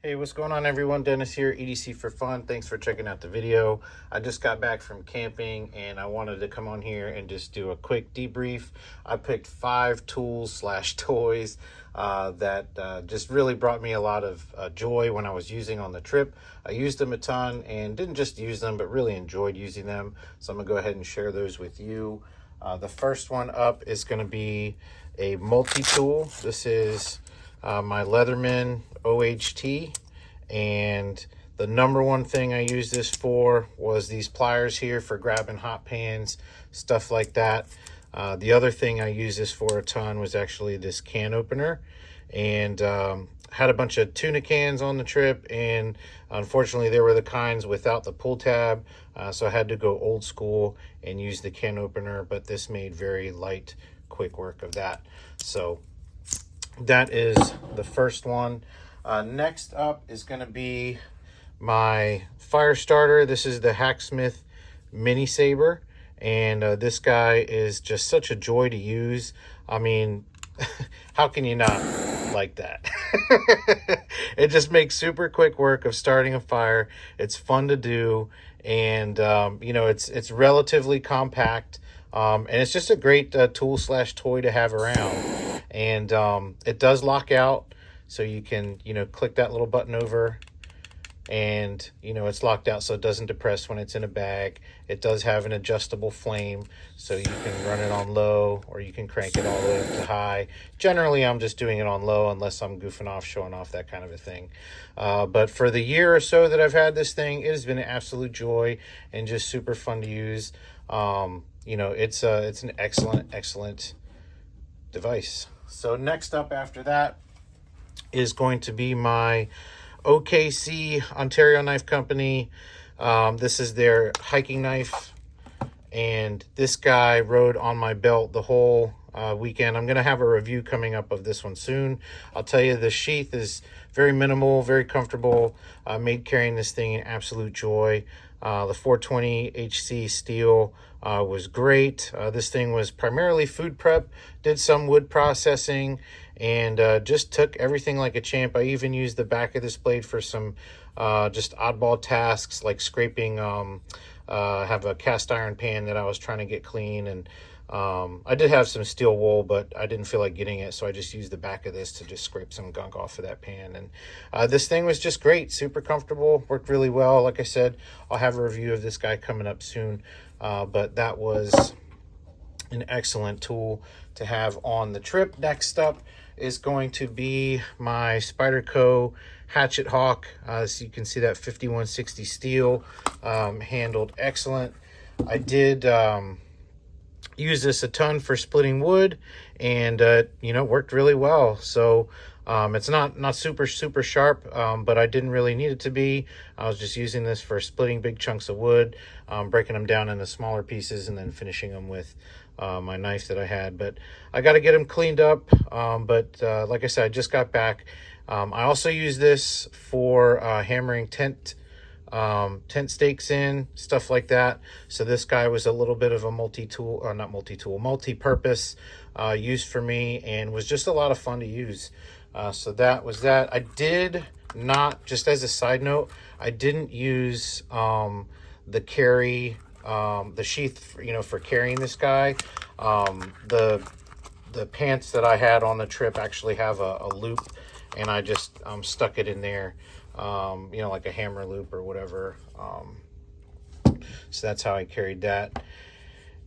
Hey, what's going on everyone? Dennis here, EDC for Fun. Thanks for checking out the video. I just got back from camping and I wanted to come on here and just do a quick debrief. I picked 5 tools slash toys that just really brought me a lot of joy when I was using on the trip. I used them a ton and didn't just use them, but really enjoyed using them. So I'm gonna go ahead and share those with you. The first one up is gonna be a multi-tool. This is my Leatherman OHT, and the number one thing I used this for was these pliers here for grabbing hot pans, stuff like that. The other thing I used this for a ton was actually this can opener, and had a bunch of tuna cans on the trip, and unfortunately they were the kinds without the pull tab, so I had to go old school and use the can opener, but this made very light quick work of that. So that is the first one. Next up is going to be my fire starter. This is the Hacksmith mini Saber, and this guy is just such a joy to use. I mean, how can you not like that? It just makes super quick work of starting a fire. It's fun to do, and you know, it's relatively compact, and it's just a great tool slash toy to have around. And it does lock out, so you can, you know, click that little button over and, you know, it's locked out so it doesn't depress when it's in a bag. It does have an adjustable flame, so you can run it on low or you can crank it all the way up to high. Generally, I'm just doing it on low unless I'm goofing off, showing off, that kind of a thing. But for the year or so that I've had this thing, it has been an absolute joy and just super fun to use. You know, it's an excellent device. So next up after that is going to be my OKC Ontario Knife Company. This is their hiking knife, and this guy rode on my belt the whole weekend. I'm going to have a review coming up of this one soon. I'll tell you, the sheath is very minimal, very comfortable. Made carrying this thing an absolute joy. The 420 HC steel was great. This thing was primarily food prep, did some wood processing, and just took everything like a champ. I even used the back of this blade for some just oddball tasks like scraping. Have a cast iron pan that I was trying to get clean, and I did have some steel wool, but I didn't feel like getting it, so I just used the back of this to just scrape some gunk off of that pan. And this thing was just great, super comfortable, worked really well. Like I said, I'll have a review of this guy coming up soon, but that was an excellent tool to have on the trip. Next up is going to be my Spyderco Hatchet Hawk. So you can see that 5160 steel, handled excellent. I did use this a ton for splitting wood, and you know, worked really well. So it's not super sharp, but I didn't really need it to be. I was just using this for splitting big chunks of wood, breaking them down into smaller pieces, and then finishing them with my knife that I had. But I got to get them cleaned up. But like I said, I just got back. I also use this for hammering tent stakes in, stuff like that. So this guy was a little bit of a multi-purpose use for me, and was just a lot of fun to use. So that was that. I did not, just as a side note, I didn't use the carry, the sheath, you know, for carrying this guy. The pants that I had on the trip actually have a loop, and I just stuck it in there, you know, like a hammer loop or whatever. So that's how I carried that.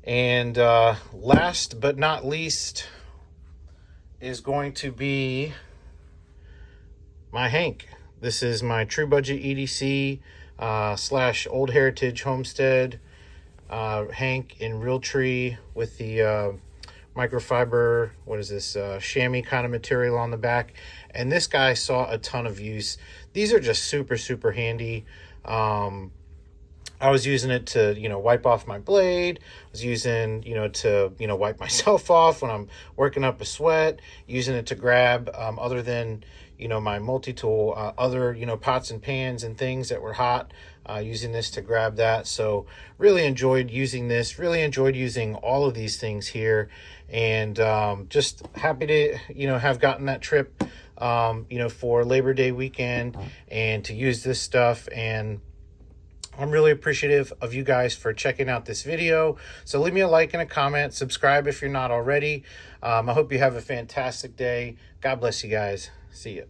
And last but not least is going to be my Hank. This is my True Budget EDC slash Old Heritage Homestead Hank in Realtree with the microfiber, what is this, chamois kind of material on the back. And this guy saw a ton of use. These are just super handy. I was using it to, you know, wipe off my blade. I was using, you know, to, you know, wipe myself off when I'm working up a sweat, using it to grab, other than, you know, my multi-tool, other, you know, pots and pans and things that were hot, using this to grab that. So really enjoyed using this, really enjoyed using all of these things here, and just happy to, you know, have gotten that trip you know, for Labor Day weekend and to use this stuff. And I'm really appreciative of you guys for checking out this video. So leave me a like and a comment. Subscribe if you're not already. I hope you have a fantastic day. God bless you guys. See ya.